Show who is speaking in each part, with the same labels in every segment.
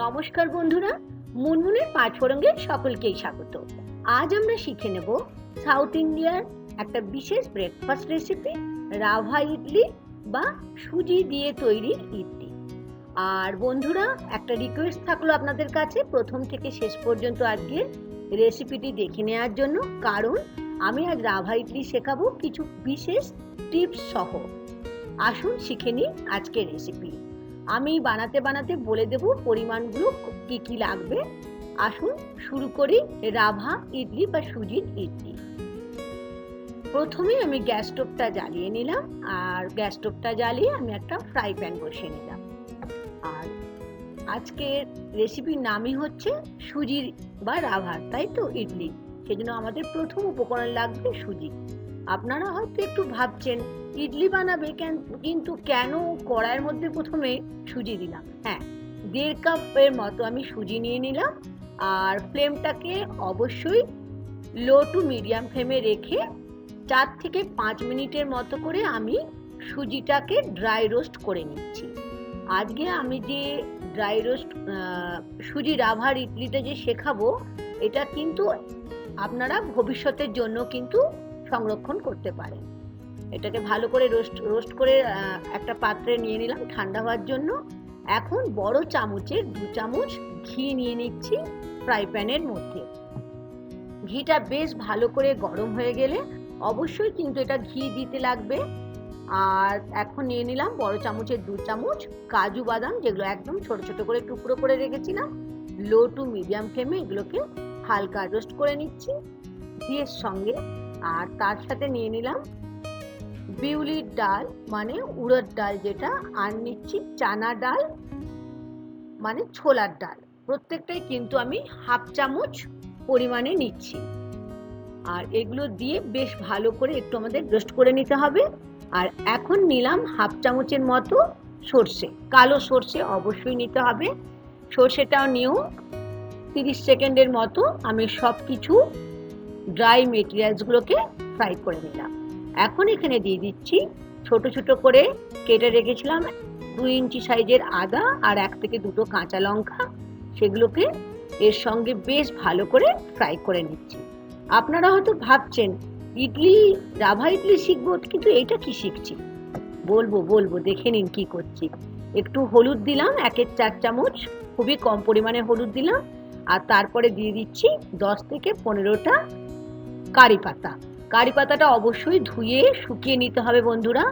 Speaker 1: নমস্কার বন্ধুরা, মুনমুনের পাঁচফোড়ঙ্গে সকলকেই স্বাগত। আজ আমরা শিখে নেব সাউথ ইন্ডিয়ার একটা বিশেষ ব্রেকফাস্ট রেসিপি, রাভা ইডলি বা সুজি দিয়ে তৈরি ইডলি। আর বন্ধুরা, একটা রিকোয়েস্ট থাকলো আপনাদের কাছে, প্রথম থেকে শেষ পর্যন্ত আজকে রেসিপিটি দেখে নেওয়ার জন্য, কারণ আমি আজ রাভা ইডলি শেখাবো কিছু বিশেষ টিপস সহ। আসুন শিখে নিই আজকের রেসিপি। আমি বানাতে বানাতে বলে দেব পরিমাণগুলো কি কি লাগবে। আসুন শুরু করি রাভা ইডলি বা সুজির ইডলি। প্রথমে আমি গ্যাস স্টোভটা জ্বালিয়ে নিলাম, আর গ্যাস স্টোভটা জ্বালিয়ে আমি একটা ফ্রাই প্যান বসিয়ে নিলাম। আর আজকের রেসিপির নামই হচ্ছে সুজির বা রাভার, তাই তো ইডলি, সেজন্য আমাদের প্রথম উপকরণ লাগবে সুজি। আপনারা হয়তো একটু ভাবছেন ইডলি বানাবে কিন্তু কেন কড়াইয়ের মধ্যে প্রথমে সুজি দিলাম। হ্যাঁ, 1.5 কাপের মতো আমি সুজি নিয়ে নিলাম, আর ফ্লেমটাকে অবশ্যই লো টু মিডিয়াম ফ্লেমে রেখে 4 থেকে 5 মিনিটের মতো করে আমি সুজিটাকে ড্রাই রোস্ট করে নিচ্ছি। আজকে আমি যে ড্রাই রোস্ট সুজি রাভার ইডলিটা যে শেখাবো, এটা কিন্তু আপনারা ভবিষ্যতের জন্য কিন্তু সংরক্ষণ করতে পারেন। এটাকে ভালো করে রোস্ট করে একটা পাত্রে নিয়ে নিলাম ঠান্ডা হওয়ার জন্য। এখন বড় চামচের 2 চামচ ঘি নিয়ে নিচ্ছি ফ্রাই প্যানের মধ্যে। ঘিটা বেশ ভালো করে গরম হয়ে গেলে অবশ্যই কিন্তু এটা ঘি দিতে লাগবে। আর এখন নিয়ে নিলাম বড় চামচের 2 চামচ কাজু বাদাম, যেগুলো একদম ছোট ছোট করে টুকরো করে রেখেছিলাম। লো টু মিডিয়াম ফ্লেমে এগুলোকে হালকা রোস্ট করে নিচ্ছি ঘিয়ের সঙ্গে। আর তার সাথে নিয়ে নিলাম বিউলির ডাল মানে উড়দ ডাল যেটা, আর নিচ্ছি চানা ডাল মানে ছোলার ডাল। প্রত্যেকটাই কিন্তু আমি হাফ চামচ পরিমাণে নিচ্ছি। আর এগুলো দিয়ে বেশ ভালো করে একটু আমাদের রোস্ট করে নিতে হবে। আর এখন নিলাম হাফ চামচের মতো সর্ষে, কালো সর্ষে অবশ্যই নিতে হবে। সর্ষেটাও নিয়েও 30 সেকেন্ডের মতো আমি সব কিছু ড্রাই মেটেরিয়ালসগুলোকে ফ্রাই করে নিলাম। এখন এখানে দিয়ে দিচ্ছি ছোট ছোট করে কেটে রেখেছিলাম 2 ইঞ্চি সাইজের আদা আর 1 থেকে 2টো কাঁচা লঙ্কা, সেগুলোকে এর সঙ্গে বেশ ভালো করে ফ্রাই করে নিচ্ছি। আপনারা হয়তো ভাবছেন ইডলি রাভা ইডলি শিখবো, কিন্তু এটা কি শিখছি, বলবো দেখে নিন কি করছি। একটু হলুদ দিলাম 1/4 চামচ, খুবই কম পরিমাণে হলুদ দিলাম। আর তারপরে দিয়ে দিচ্ছি 10 থেকে 15টা কারি পাতা। কারি পাতাটা অবশ্যই ধুয়ে শুকিয়ে নিতে হবে বন্ধুরা,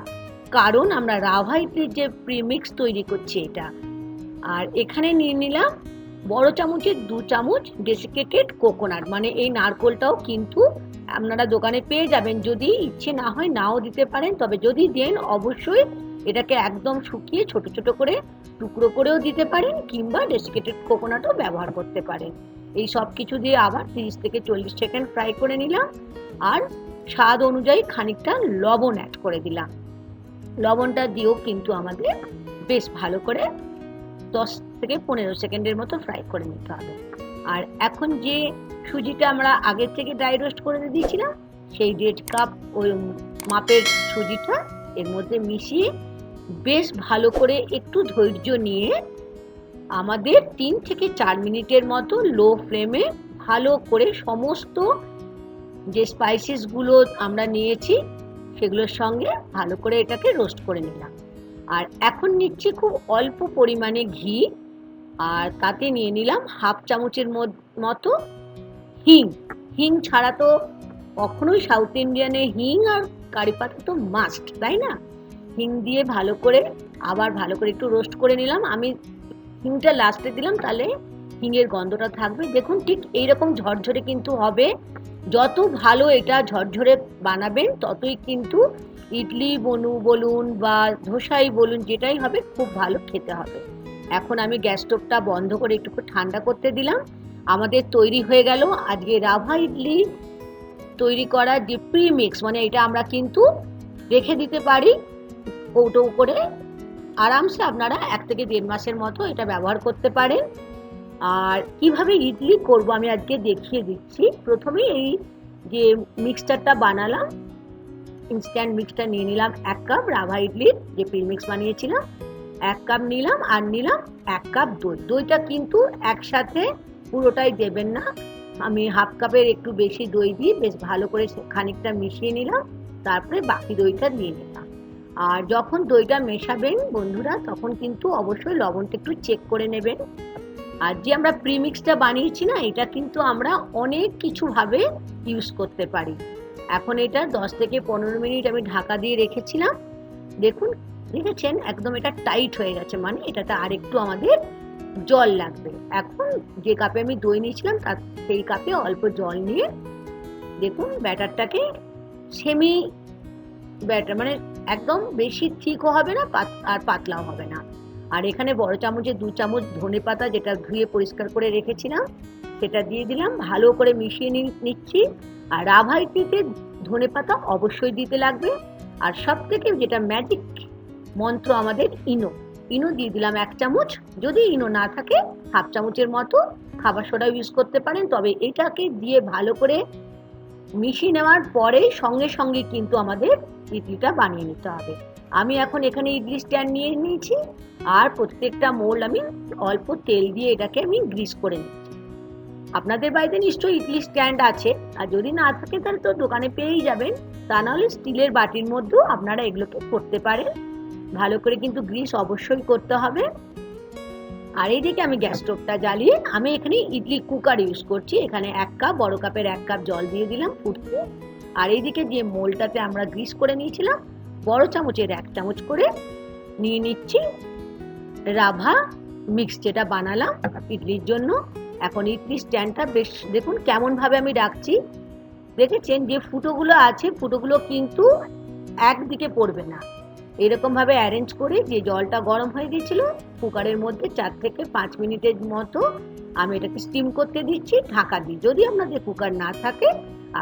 Speaker 1: কারণ আমরা রাভা ইডলির যে প্রিমিক্স তৈরি করছি এটা। আর এখানে নিয়ে নিলাম বড় চামচের 2 চামচ ডেসিকেটেড কোকোনাট, মানে এই নারকোলটাও কিন্তু আপনারা দোকানে পেয়ে যাবেন। যদি ইচ্ছে না হয় নাও দিতে পারেন, তবে যদি দেন অবশ্যই এটাকে একদম শুকিয়ে ছোট ছোট করে টুকরো করেও দিতে পারেন, কিংবা ডেসিকেটেড কোকোনাটও ব্যবহার করতে পারেন। এই সব কিছু দিয়ে আবার 30 থেকে 40 সেকেন্ড ফ্রাই করে নিলাম। আর স্বাদ অনুযায়ী খানিকটা লবণ অ্যাড করে দিলাম। লবণটা দিয়েও কিন্তু আমাদের বেশ ভালো করে 10 থেকে 15 সেকেন্ডের মতো ফ্রাই করে নিতে হবে। আর এখন যে সুজিটা আমরা আগের থেকে ড্রাই রোস্ট করে দিয়েছিলাম, সেই 1.5 কাপ ওই মাপের সুজিটা এর মধ্যে মিশিয়ে বেশ ভালো করে একটু ধৈর্য নিয়ে আমাদের 3 থেকে 4 মিনিটের মতো লো ফ্লেমে ভালো করে সমস্ত যে স্পাইসেসগুলো আমরা নিয়েছি সেগুলোর সঙ্গে ভালো করে এটাকে রোস্ট করে নিলাম। আর এখন নিচ্ছি খুব অল্প পরিমাণে ঘি, আর তাতে নিয়ে নিলাম হাফ চামচের মতো হিং। হিং ছাড়া তো কখনোই সাউথ ইন্ডিয়ানে হিং আর কারি পাতা তো মাস্ট, তাই না? হিং দিয়ে ভালো করে আবার ভালো করে একটু রোস্ট করে নিলাম। আমি হিংটা লাস্টে দিলাম, তাহলে হিঙের গন্ধটা থাকবে। দেখুন ঠিক এইরকম ঝরঝরে কিন্তু হবে। যত ভালো এটা ঝরঝরে বানাবেন ততই কিন্তু ইডলি বলুন বা ধোসাই বলুন, যেটাই হবে খুব ভালো খেতে হবে। এখন আমি গ্যাস স্টোভটা বন্ধ করে একটু ঠান্ডা করতে দিলাম। আমাদের তৈরি হয়ে গেল আজকে রাভা ইডলি তৈরি করা যে প্রিমিক্স, মানে এটা আমরা কিন্তু রেখে দিতে পারি কৌটো করে, আরামসে আপনারা 1 থেকে 1.5 মাসের মতো এটা ব্যবহার করতে পারেন। আর কিভাবে ইডলি করব আমি আজকে দেখিয়ে দিচ্ছি। প্রথমে এই যে মিক্সচারটা বানালাম, ইনস্ট্যান্ট মিক্সটা নিয়ে নিলাম 1 কাপ রাভা ইডলির যে প্রিমিক্স বানিয়েছিলাম, 1 কাপ নিলাম, আর নিলাম 1 কাপ দই। দইটা কিন্তু একসাথে পুরোটাই দেবেন না, আমি হাফ কাপের একটু বেশি দই দিয়ে বেশ ভালো করে খানিকটা মিশিয়ে নিলাম, তারপরে বাকি দইটা দিয়ে নিলাম। আর যখন দইটা মেশাবেন বন্ধুরা, তখন কিন্তু অবশ্যই লবণটা একটু চেক করে নেবেন। আর যে আমরা প্রিমিক্সটা বানিয়েছি না, এটা কিন্তু আমরা অনেক কিছু ভাবে ইউজ করতে পারি। এখন এটা 10 থেকে 15 মিনিট আমি ঢাকা দিয়ে রেখেছিলাম। দেখুন, দেখেছেন একদম এটা টাইট হয়ে গেছে, মানে এটাতে আরেকটু আমাদের জল লাগবে। এখন যে কাপে আমি দই নিয়েছিলাম তার সেই কাপে অল্প জল নিয়ে দেখুন ব্যাটারটাকে সেমি ব্যাটার, মানে একদম বেশি থিকও হবে না আর পাতলাও হবে না। আর এখানে বড় চামচে 2 চামচ ধনেপাতা, যেটা ধুয়ে পরিষ্কার করে রেখেছিলাম, সেটা দিয়ে দিলাম, ভালো করে মিশিয়ে নিচ্ছি। আর রাভা ইডলিতে ধনেপাতা অবশ্যই দিতে লাগবে। আর সব থেকে যেটা ম্যাজিক মন্ত্র আমাদের ইনো দিয়ে দিলাম 1 চামচ। যদি ইনো না থাকে হাফ চামচের মতো খাবার সোডা ইউজ করতে পারেন। তবে এটাকে দিয়ে ভালো করে মিশিয়ে নেওয়ার পরে সঙ্গে সঙ্গে কিন্তু আমাদের ইডলিটা বানিয়ে নিতে হবে। আমি এখন এখানে ইডলি স্ট্যান্ড নিয়ে নিয়েছি, আর প্রত্যেকটা মোল্ড আমি অল্প তেল দিয়ে এটাকে আমি গ্রিস করে নিচ্ছি। আপনাদের বাড়িতে নিশ্চয়ই ইডলি স্ট্যান্ড আছে, আর যদি না থাকে তাহলে তো দোকানে পেয়েই যাবেন। তা নাহলে স্টিলের বাটির মধ্যেও আপনারা এগুলোকে করতে পারেন। ভালো করে কিন্তু গ্রিস অবশ্যই করতে হবে। আর এইদিকে আমি গ্যাস স্টোভটা জ্বালিয়ে আমি এখানে ইডলি কুকার ইউজ করছি। এখানে 1 কাপ, বড় কাপের 1 কাপ জল দিয়ে দিলাম ফুটতে। আর এইদিকে যে মোলটাতে আমরা গ্রিস করে নিয়েছিলাম, বড় চামচের 1 চামচ করে নিয়ে নিচ্ছি রাভা মিক্স, যেটা বানালাম ইডলির জন্য। এখন ইডলি স্ট্যান্ডটা বেশ দেখুন কেমন ভাবে আমি রাখছি। দেখেছেন যে ফুটোগুলো আছে, ফুটোগুলো কিন্তু একদিকে পড়বে না। এরকম ভাবে অ্যারেঞ্জ করে যে জলটা গরম হয়ে গেছিল কুকারের মধ্যে 4 থেকে 5 মিনিটের মতো আমি এটাকে স্টিম করতে দিচ্ছি ঢাকা দিয়ে। যদি আপনাদের কুকার না থাকে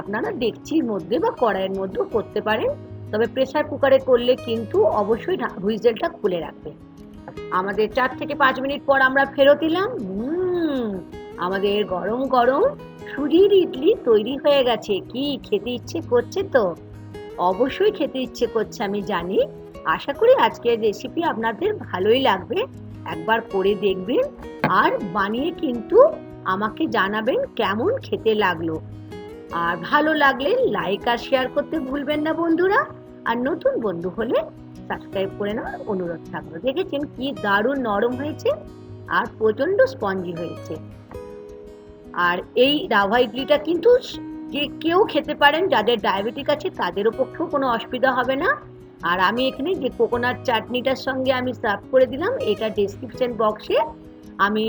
Speaker 1: আপনারা ডেকচির মধ্যে বা কড়াইয়ের মধ্যেও করতে পারেন, তবে প্রেসার কুকারে করলে কিন্তু অবশ্যই হুইসেলটা খুলে রাখবেন। আমাদের 4 থেকে 5 মিনিট পর আমরা ফেরত এলাম। আমাদের গরম গরম সুজির ইডলি তৈরি হয়ে গেছে। কি খেতে ইচ্ছে করছে? তো অবশ্যই খেতে ইচ্ছে করছে, আমি জানি। আশা করি আজকের রেসিপি আপনাদের ভালোই লাগবে। একবার করে দেখবেন আর বানিয়ে কিন্তু আমাকে জানাবেন কেমন খেতে লাগলো। আর ভালো লাগলে লাইক আর শেয়ার করতে ভুলবেন না বন্ধুরা। আর নতুন বন্ধু হলে সাবস্ক্রাইব করে নেওয়ার অনুরোধ থাকলো। দেখেছেন কি দারুণ নরম হয়েছে আর প্রচন্ড স্পঞ্জি হয়েছে। আর এই রাভা ইডলিটা কিন্তু যে কেউ খেতে পারেন, যাদের ডায়াবেটিক আছে তাদেরও পক্ষেও কোনো অসুবিধা হবে না। আর আমি এখানে যে কোকোনাট চাটনিটার সঙ্গে আমি সার্ভ করে দিলাম, এটা ডেসক্রিপশন বক্সে আমি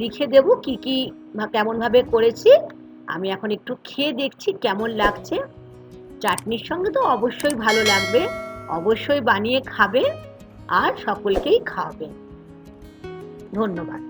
Speaker 1: লিখে দেব কি কি কেমন ভাবে করেছি। আমি এখন একটু খেয়ে দেখছি কেমন লাগছে। চাটনির সঙ্গে তো অবশ্যই ভালো লাগবে। অবশ্যই বানিয়ে খাবেন আর সকলকেই খাওয়াবেন। ধন্যবাদ।